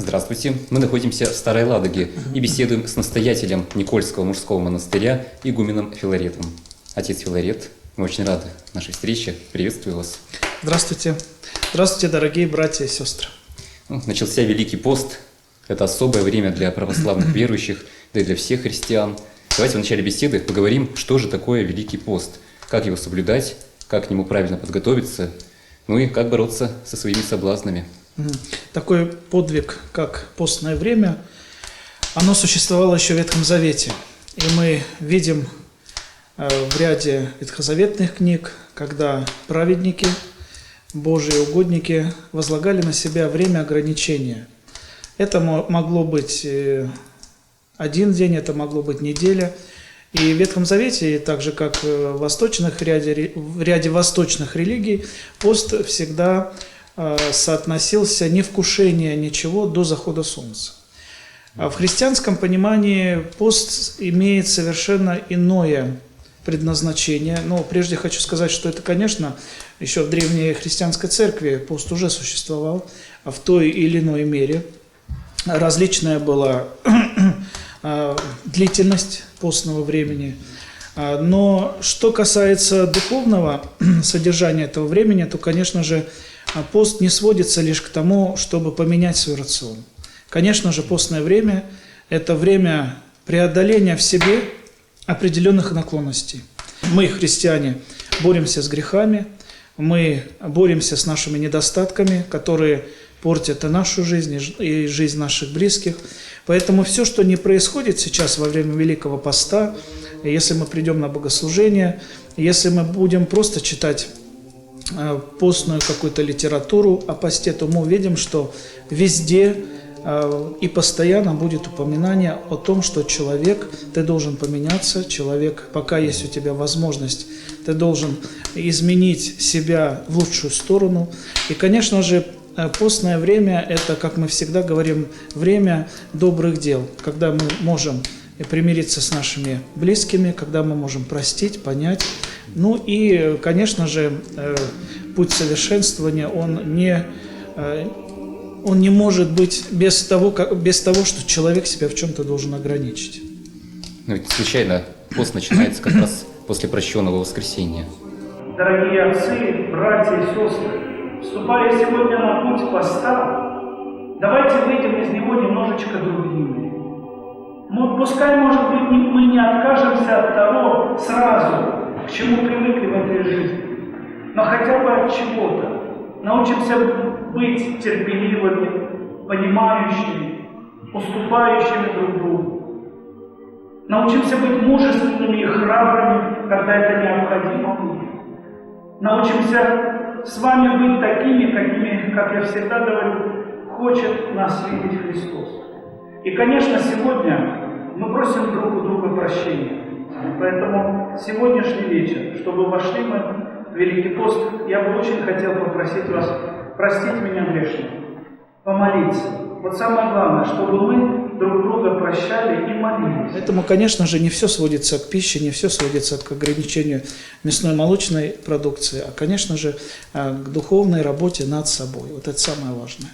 Здравствуйте! Мы находимся в Старой Ладоге и беседуем с настоятелем Никольского мужского монастыря, игуменом Филаретом. Отец Филарет, мы очень рады нашей встрече. Приветствую вас. Здравствуйте. Здравствуйте, дорогие братья и сестры. Начался Великий пост. Это особое время для православных верующих, да и для всех христиан. Давайте в начале беседы поговорим, что же такое Великий пост, как его соблюдать, как к нему правильно подготовиться, ну и как бороться со своими соблазнами. Такой подвиг, как постное время, оно существовало еще в Ветхом Завете. И мы видим в ряде ветхозаветных книг, когда праведники, Божьи угодники возлагали на себя время ограничения. Это могло быть один день, это могло быть неделя. И в Ветхом Завете, так же как в ряде восточных религий, пост всегда соотносился не вкушение ничего до захода солнца. А в христианском понимании пост имеет совершенно иное предназначение. Но прежде хочу сказать, что это, конечно, еще в древней христианской церкви пост уже существовал в той или иной мере. Различная была длительность постного времени. Но что касается духовного содержания этого времени, то, конечно же, пост не сводится лишь к тому, чтобы поменять свой рацион. Конечно же, постное время – это время преодоления в себе определенных наклонностей. Мы, христиане, боремся с грехами, мы боремся с нашими недостатками, которые портят и нашу жизнь, и жизнь наших близких. Поэтому все, что не происходит сейчас во время Великого Поста, если мы придем на богослужение, если мы будем просто читать постную какую-то литературу о посте, то мы увидим, что везде и постоянно будет упоминание о том, что человек, ты должен поменяться, человек, пока есть у тебя возможность, ты должен изменить себя в лучшую сторону. И, конечно же, постное время – это, как мы всегда говорим, время добрых дел, когда мы можем примириться с нашими близкими, когда мы можем простить, понять. Ну и, конечно же, путь совершенствования, он не может быть без того, что человек себя в чем-то должен ограничить. Но ведь случайно пост начинается как раз после прощенного воскресения. Дорогие отцы, братья и сестры, вступая сегодня на путь поста, давайте выйдем из него немножечко другими. Пускай, может быть, мы не откажемся от того сразу, к чему привыкли в этой жизни, но хотя бы от чего-то. Научимся быть терпеливыми, понимающими, уступающими друг другу. Научимся быть мужественными и храбрыми, когда это необходимо. Научимся с вами быть такими, какими, как я всегда говорю, хочет нас видеть Христос. И, конечно, сегодня мы просим друг у друга прощения. Поэтому сегодняшний вечер, чтобы вошли мы в Великий пост, я бы очень хотел попросить вас простить меня грешного, помолиться. Вот самое главное, чтобы мы друг друга прощали и молились. Поэтому, конечно же, не все сводится к пище, не все сводится к ограничению мясной и молочной продукции, а, конечно же, к духовной работе над собой. Вот это самое важное.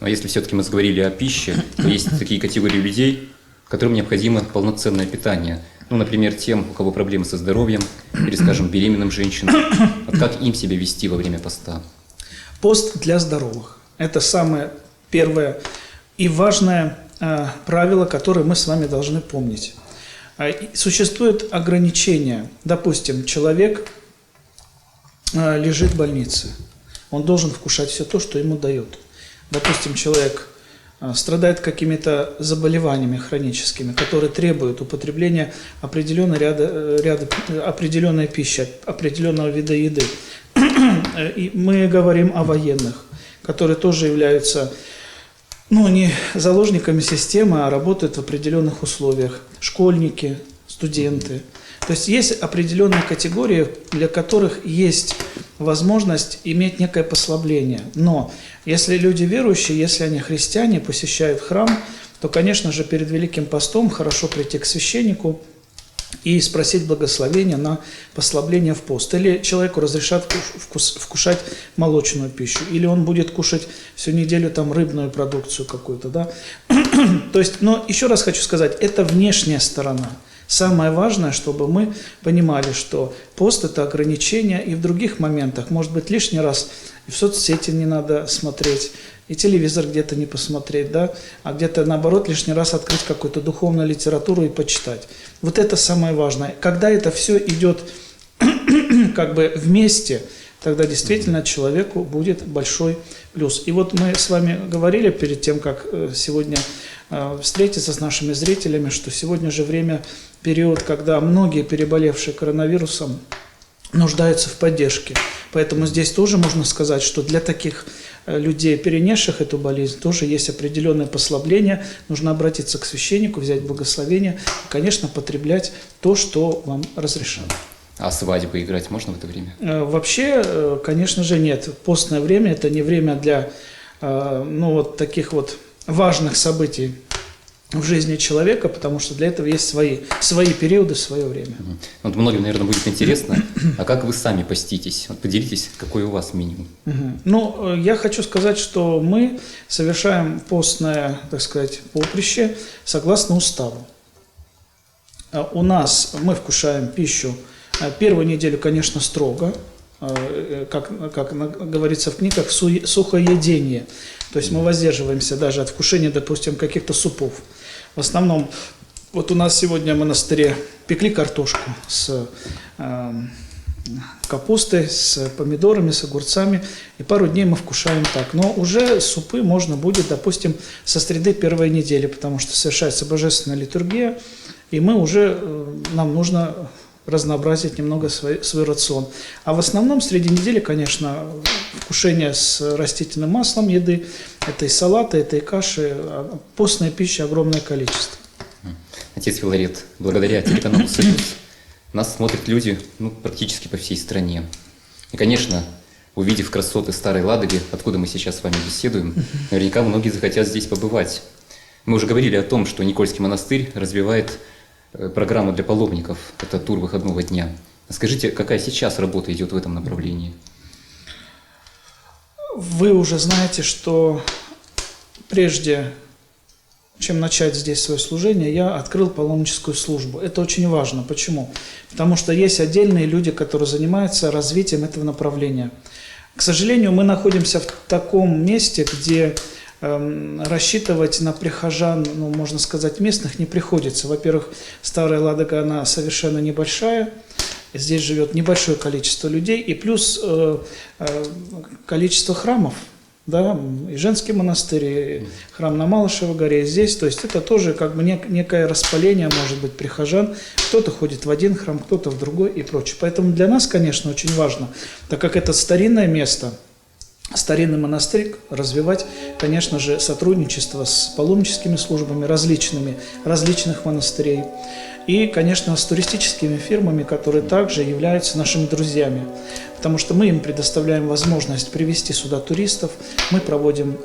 Но если все-таки мы заговорили о пище, то есть такие категории людей, которым необходимо полноценное питание. Ну, например, тем, у кого проблемы со здоровьем, или, скажем, беременным женщинам. Вот как им себя вести во время поста? Пост для здоровых. Это самое первое и важное правило, которое мы с вами должны помнить. Существует ограничение. Допустим, человек лежит в больнице. Он должен вкушать все то, что ему дают. Допустим, человек страдает какими-то заболеваниями хроническими, которые требуют употребления определенной пищи, определенного вида еды. И мы говорим о военных, которые тоже являются, не заложниками системы, а работают в определенных условиях. Школьники, студенты. То есть есть определенные категории, для которых есть возможность иметь некое послабление. Но если люди верующие, если они христиане, посещают храм, то, конечно же, перед Великим постом хорошо прийти к священнику и спросить благословения на послабление в пост. Или человеку разрешат вкушать молочную пищу, или он будет кушать всю неделю там рыбную продукцию какую-то, да. То есть, но еще раз хочу сказать, это внешняя сторона. Самое важное, чтобы мы понимали, что пост – это ограничение, и в других моментах, может быть, лишний раз и в соцсети не надо смотреть, и телевизор где-то не посмотреть, да, а где-то, наоборот, лишний раз открыть какую-то духовную литературу и почитать. Вот это самое важное. Когда это все идет как бы вместе, тогда действительно человеку будет большой плюс. И вот мы с вами говорили перед тем, как сегодня встретиться с нашими зрителями, что сегодня же время, период, когда многие переболевшие коронавирусом нуждаются в поддержке. Поэтому здесь тоже можно сказать, что для таких людей, перенесших эту болезнь, тоже есть определенное послабление. Нужно обратиться к священнику, взять благословение и, конечно, потреблять то, что вам разрешено. А свадьбы играть можно в это время? Вообще, конечно же, нет. Постное время – это не время для вот таких вот важных событий в жизни человека, потому что для этого есть свои периоды, свое время. Вот многим, наверное, будет интересно, а как вы сами поститесь? Вот поделитесь, какой у вас минимум? Ну, я хочу сказать, что мы совершаем постное, так сказать, поприще согласно уставу. У нас мы вкушаем пищу первую неделю, конечно, строго, как говорится в книгах, сухоедение. То есть мы воздерживаемся даже от вкушения, допустим, каких-то супов. В основном, вот у нас сегодня в монастыре пекли картошку с капустой, с помидорами, с огурцами. И пару дней мы вкушаем так. Но уже супы можно будет, допустим, со среды первой недели, потому что совершается божественная литургия, и мы уже, нам нужно разнообразить немного свой рацион. А в основном среди недели, конечно, вкушение с растительным маслом еды, это и салаты, это и каши, постная пища огромное количество. Отец Филарет, благодаря телеканалу «Союз» нас смотрят люди практически по всей стране. И, конечно, увидев красоты Старой Ладоги, откуда мы сейчас с вами беседуем, наверняка многие захотят здесь побывать. Мы уже говорили о том, что Никольский монастырь развивает программу для паломников, это тур выходного дня. Скажите, какая сейчас работа идет в этом направлении? Вы уже знаете, что прежде чем начать здесь свое служение, я открыл паломническую службу. Это очень важно. Почему? Потому что есть отдельные люди, которые занимаются развитием этого направления. К сожалению, мы находимся в таком месте, где рассчитывать на прихожан, можно сказать, местных не приходится. Во-первых, Старая Ладога, она совершенно небольшая, здесь живет небольшое количество людей, и плюс количество храмов, да, и женский монастырь, и храм на Малышевой горе, и здесь, то есть это тоже как бы некое распаление, может быть, прихожан. Кто-то ходит в один храм, кто-то в другой и прочее. Поэтому для нас, конечно, очень важно, так как это старинное место, старинный монастырь, развивать, конечно же, сотрудничество с паломническими службами различных монастырей и, конечно, с туристическими фирмами, которые также являются нашими друзьями, потому что мы им предоставляем возможность привести сюда туристов, мы проводим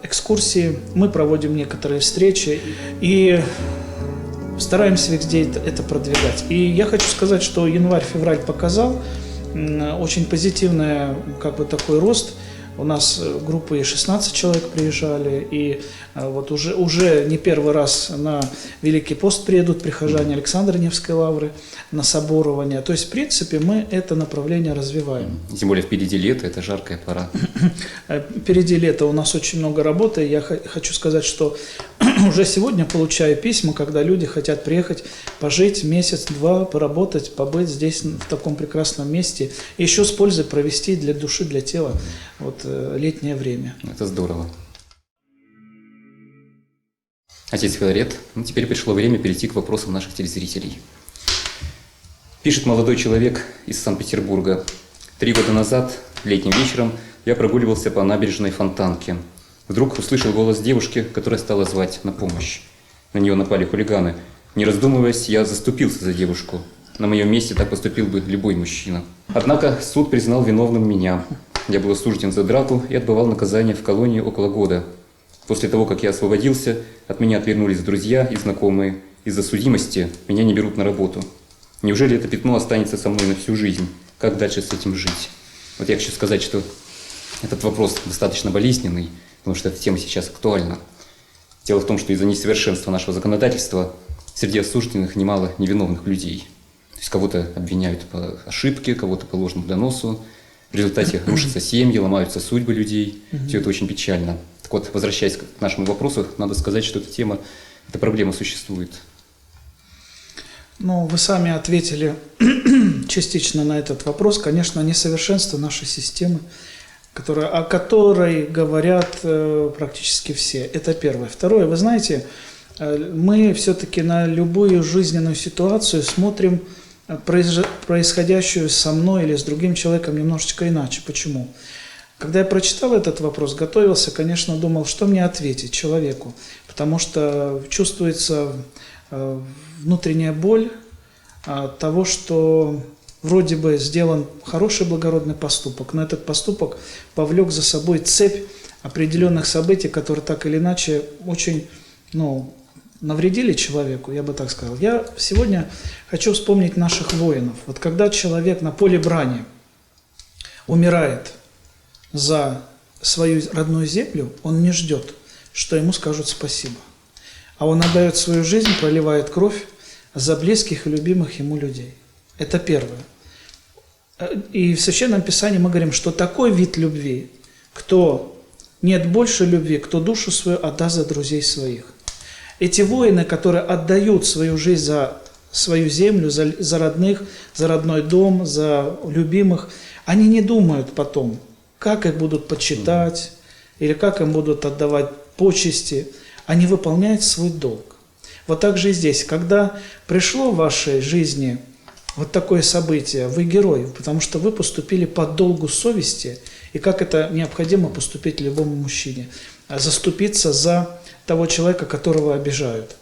экскурсии, мы проводим некоторые встречи и стараемся везде это продвигать. И я хочу сказать, что январь-февраль показал очень позитивный такой рост. У нас группы и 16 человек приезжали, и вот уже не первый раз на Великий пост приедут прихожане Александра Невской лавры, на соборование. То есть, в принципе, мы это направление развиваем. Тем более впереди лето, это жаркая пора. Впереди лето, у нас очень много работы. Я хочу сказать, что уже сегодня получаю письма, когда люди хотят приехать, пожить месяц-два, поработать, побыть здесь, в таком прекрасном месте. И еще с пользой провести для души, для тела летнее время. Это здорово. Отец Филарет, теперь пришло время перейти к вопросам наших телезрителей. Пишет молодой человек из Санкт-Петербурга. 3 года назад, летним вечером, я прогуливался по набережной Фонтанки. Вдруг услышал голос девушки, которая стала звать на помощь. На нее напали хулиганы. Не раздумываясь, я заступился за девушку. На моем месте так поступил бы любой мужчина. Однако суд признал виновным меня. Я был осужден за драку и отбывал наказание в колонии около года. После того, как я освободился, от меня отвернулись друзья и знакомые, из-за судимости меня не берут на работу. Неужели это пятно останется со мной на всю жизнь? Как дальше с этим жить? Вот я хочу сказать, что этот вопрос достаточно болезненный, потому что эта тема сейчас актуальна. Дело в том, что из-за несовершенства нашего законодательства среди осужденных немало невиновных людей. То есть кого-то обвиняют по ошибке, кого-то по ложному доносу. В результате рушатся семьи, ломаются судьбы людей. Все это очень печально. Так вот, возвращаясь к нашему вопросу, надо сказать, что эта тема, эта проблема существует. Ну, вы сами ответили частично на этот вопрос. Конечно, несовершенство нашей системы, о которой говорят практически все. Это первое. Второе, вы знаете, мы все-таки на любую жизненную ситуацию смотрим происходящую со мной или с другим человеком немножечко иначе. Почему? Когда я прочитал этот вопрос, готовился, конечно, думал, что мне ответить человеку, потому что чувствуется внутренняя боль от того, что вроде бы сделан хороший благородный поступок, но этот поступок повлек за собой цепь определенных событий, которые так или иначе очень, навредили человеку, я бы так сказал. Я сегодня хочу вспомнить наших воинов. Вот когда человек на поле брани умирает за свою родную землю, он не ждет, что ему скажут спасибо. А он отдает свою жизнь, проливает кровь за близких и любимых ему людей. Это первое. И в Священном Писании мы говорим, что такой вид любви, кто нет больше любви, кто душу свою отдаст за друзей своих. Эти воины, которые отдают свою жизнь за свою землю, за родных, за родной дом, за любимых, они не думают потом, как их будут почитать или как им будут отдавать почести. Они выполняют свой долг. Вот так же и здесь. Когда пришло в вашей жизни вот такое событие, вы герой, потому что вы поступили по долгу совести, и как это необходимо поступить любому мужчине, заступиться за того человека, которого обижают.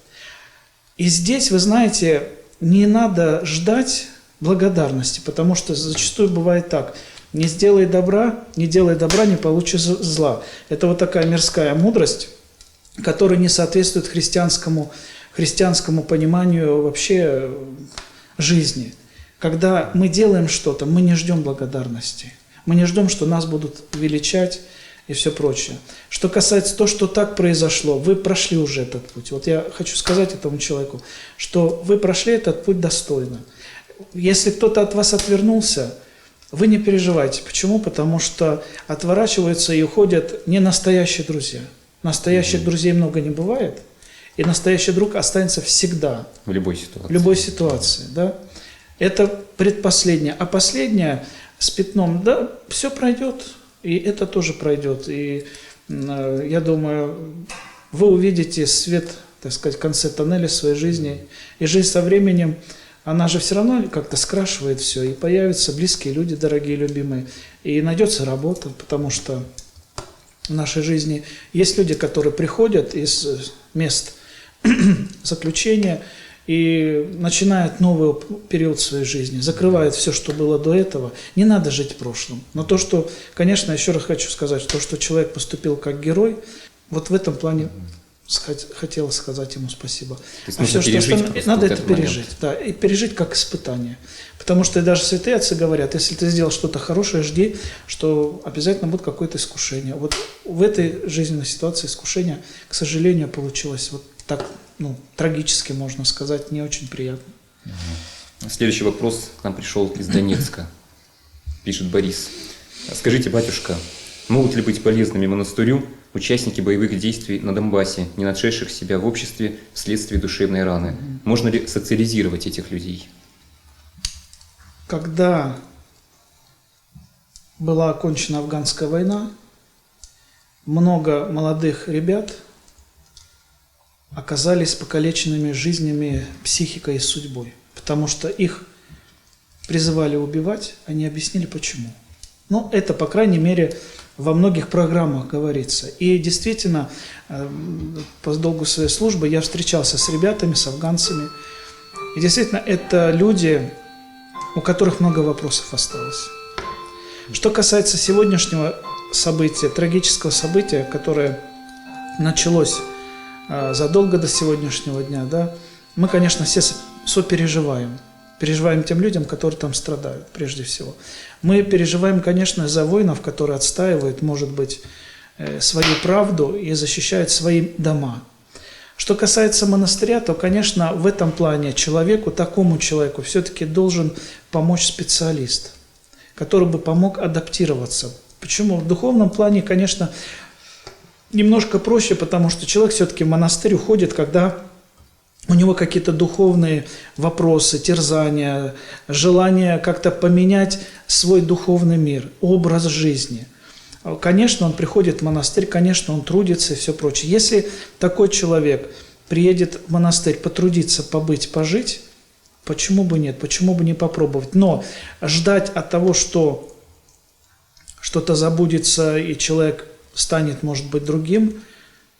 И здесь, вы знаете, не надо ждать благодарности, потому что зачастую бывает так: не делай добра, не получишь зла. Это вот такая мирская мудрость, которая не соответствует христианскому пониманию вообще жизни. Когда мы делаем что-то, мы не ждем благодарности. Мы не ждем, что нас будут величать и все прочее. Что касается того, что так произошло, вы прошли уже этот путь. Вот я хочу сказать этому человеку, что вы прошли этот путь достойно. Если кто-то от вас отвернулся, вы не переживайте. Почему? Потому что отворачиваются и уходят не настоящие друзья. Настоящих друзей много не бывает, и настоящий друг останется всегда. В любой ситуации. В любой ситуации, да. Это предпоследнее. А последнее с пятном, да, все пройдет, и это тоже пройдет. И я думаю, вы увидите свет, так сказать, в конце тоннеля своей жизни. И жизнь со временем, она же все равно как-то скрашивает все, и появятся близкие люди, дорогие, любимые, и найдется работа, потому что в нашей жизни есть люди, которые приходят из мест заключения и начинают новый период своей жизни, закрывают все, что было до этого. Не надо жить в прошлом. Но то, что, конечно, еще раз хочу сказать, то, что человек поступил как герой, вот в этом плане хотел сказать ему спасибо. А все, что остальное, надо это пережить. Да, и пережить как испытание. Потому что даже святые отцы говорят, если ты сделал что-то хорошее, жди, что обязательно будет какое-то искушение. Вот в этой жизненной ситуации искушение, к сожалению, получилось вот так, трагически, можно сказать, не очень приятно. Следующий вопрос к нам пришел из Донецка. Пишет Борис. Скажите, батюшка, могут ли быть полезными монастырю участники боевых действий на Донбассе, не нашедших себя в обществе вследствие душевной раны? Можно ли социализировать этих людей? Когда была окончена афганская война, много молодых ребят оказались покалеченными жизнями, психикой и судьбой, потому что их призывали убивать, они объяснили почему. Это, по крайней мере, во многих программах говорится. И действительно, по долгу своей службы я встречался с ребятами, с афганцами. И действительно, это люди, у которых много вопросов осталось. Что касается сегодняшнего события, трагического события, которое началось задолго до сегодняшнего дня, да, Мы, конечно, все сопереживаем. Переживаем тем людям, которые там страдают, прежде всего. Мы переживаем, конечно, за воинов, которые отстаивают, может быть, свою правду и защищают свои дома. Что касается монастыря, то, конечно, в этом плане человеку, такому человеку, все-таки должен помочь специалист, который бы помог адаптироваться. Почему? В духовном плане, конечно, немножко проще, потому что человек все-таки в монастырь уходит, когда у него какие-то духовные вопросы, терзания, желание как-то поменять свой духовный мир, образ жизни. Конечно, он приходит в монастырь, конечно, он трудится и все прочее. Если такой человек приедет в монастырь потрудиться, побыть, пожить, почему бы нет, почему бы не попробовать? Но ждать от того, что что-то забудется и человек станет, может быть, другим,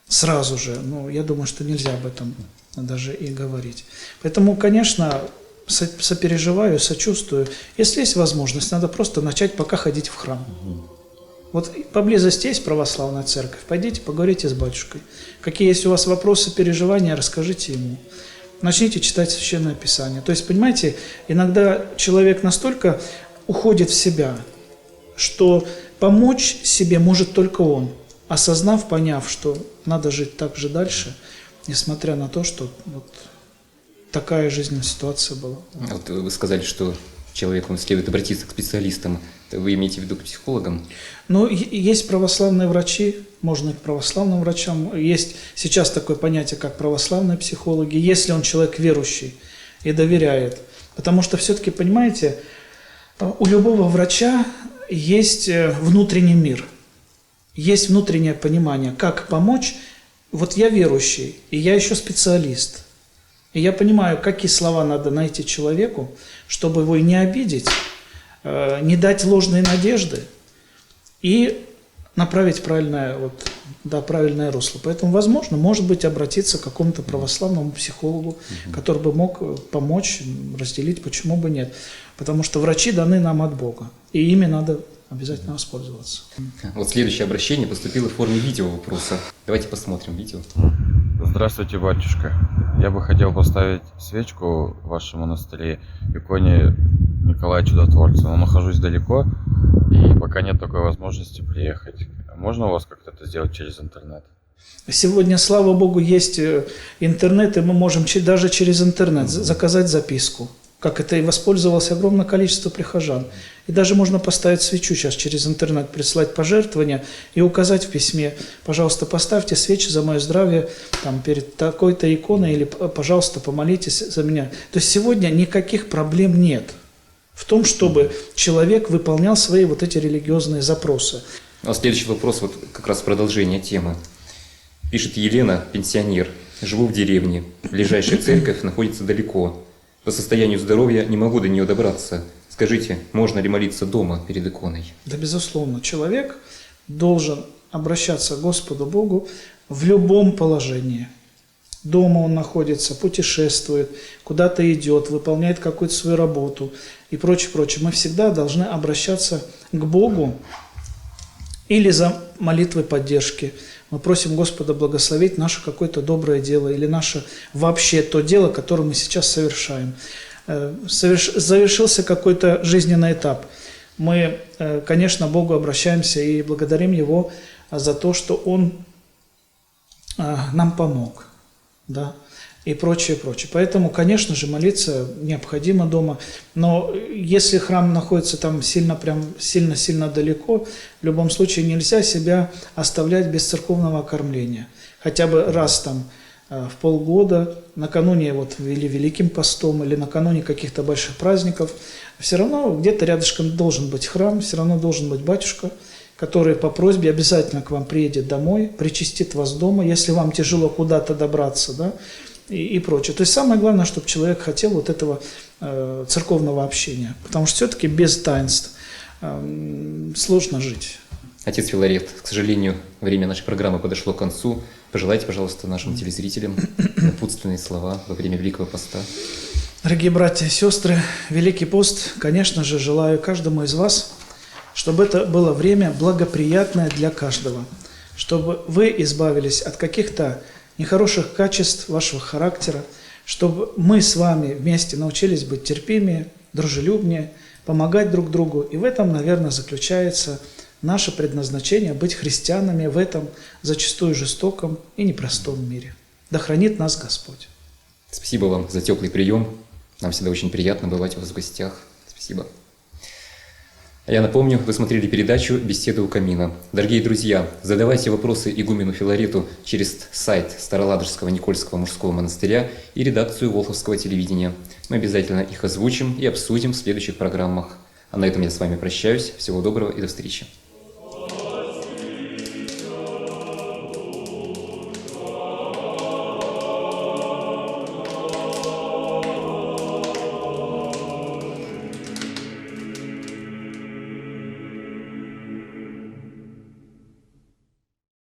сразу же, я думаю, что нельзя об этом даже и говорить. Поэтому, конечно, сопереживаю, сочувствую. Если есть возможность, надо просто начать пока ходить в храм. Вот поблизости есть православная церковь, пойдите, поговорите с батюшкой. Какие есть у вас вопросы, переживания, расскажите ему. Начните читать Священное Писание. То есть, понимаете, иногда человек настолько уходит в себя, что помочь себе может только он, осознав, поняв, что надо жить так же дальше, несмотря на то, что вот такая жизненная ситуация была. Вот вы сказали, что человеку следует обратиться к специалистам. Вы имеете в виду к психологам? Есть православные врачи, можно и к православным врачам. Есть сейчас такое понятие, как православные психологи, если он человек верующий и доверяет. Потому что все-таки, понимаете, у любого врача есть внутренний мир, есть внутреннее понимание, как помочь. Вот я верующий, и я еще специалист. И я понимаю, какие слова надо найти человеку, чтобы его не обидеть, не дать ложные надежды и направить правильное русло. Поэтому, возможно, может быть, обратиться к какому-то православному психологу, который бы мог помочь, разделить, почему бы нет. Потому что врачи даны нам от Бога, и ими надо обязательно воспользоваться. Вот следующее обращение поступило в форме видео-вопроса. Давайте посмотрим видео. Здравствуйте, батюшка. Я бы хотел поставить свечку в вашем монастыре в иконе Николая Чудотворца, но нахожусь далеко и пока нет такой возможности приехать. Можно у вас как-то это сделать через интернет? Сегодня, слава Богу, есть интернет, и мы можем даже через интернет заказать записку. Как это и воспользовалось огромное количество прихожан. И даже можно поставить свечу сейчас через интернет, прислать пожертвования и указать в письме: пожалуйста, поставьте свечи за мое здравие там, перед такой-то иконой, или, пожалуйста, помолитесь за меня. То есть сегодня никаких проблем нет в том, чтобы человек выполнял свои вот эти религиозные запросы. А следующий вопрос, вот как раз продолжение темы. Пишет Елена, пенсионер. Живу в деревне. Ближайшая церковь находится далеко. По состоянию здоровья не могу до нее добраться. Скажите, можно ли молиться дома перед иконой? Да, безусловно. Человек должен обращаться к Господу Богу в любом положении. Дома он находится, путешествует, куда-то идет, выполняет какую-то свою работу и прочее, прочее. Мы всегда должны обращаться к Богу или за молитвой поддержки. Мы просим Господа благословить наше какое-то доброе дело или наше вообще то дело, которое мы сейчас совершаем. Завершился какой-то жизненный этап. Мы, конечно, Богу обращаемся и благодарим Его за то, что Он нам помог. Да? И прочее, прочее. Поэтому, конечно же, молиться необходимо дома. Но если храм находится там сильно-сильно далеко, в любом случае нельзя себя оставлять без церковного окормления. Хотя бы раз там в полгода, накануне или Великим постом, или накануне каких-то больших праздников, все равно где-то рядышком должен быть храм, все равно должен быть батюшка, который по просьбе обязательно к вам приедет домой, причастит вас дома, если вам тяжело куда-то добраться, да, и прочее. То есть самое главное, чтобы человек хотел вот этого церковного общения, потому что все-таки без таинств сложно жить. Отец Филарет, к сожалению, время нашей программы подошло к концу. Пожелайте, пожалуйста, нашим телезрителям напутственные слова во время Великого Поста. Дорогие братья и сестры, Великий пост, конечно же, желаю каждому из вас, чтобы это было время благоприятное для каждого, чтобы вы избавились от каких-то нехороших качеств вашего характера, чтобы мы с вами вместе научились быть терпимее, дружелюбнее, помогать друг другу. И в этом, наверное, заключается наше предназначение быть христианами в этом зачастую жестоком и непростом мире. Да хранит нас Господь. Спасибо вам за теплый прием. Нам всегда очень приятно бывать у вас в гостях. Спасибо. Я напомню, вы смотрели передачу «Беседы у камина». Дорогие друзья, задавайте вопросы игумену Филарету через сайт Староладожского Никольского мужского монастыря и редакцию Волховского телевидения. Мы обязательно их озвучим и обсудим в следующих программах. А на этом я с вами прощаюсь. Всего доброго и до встречи.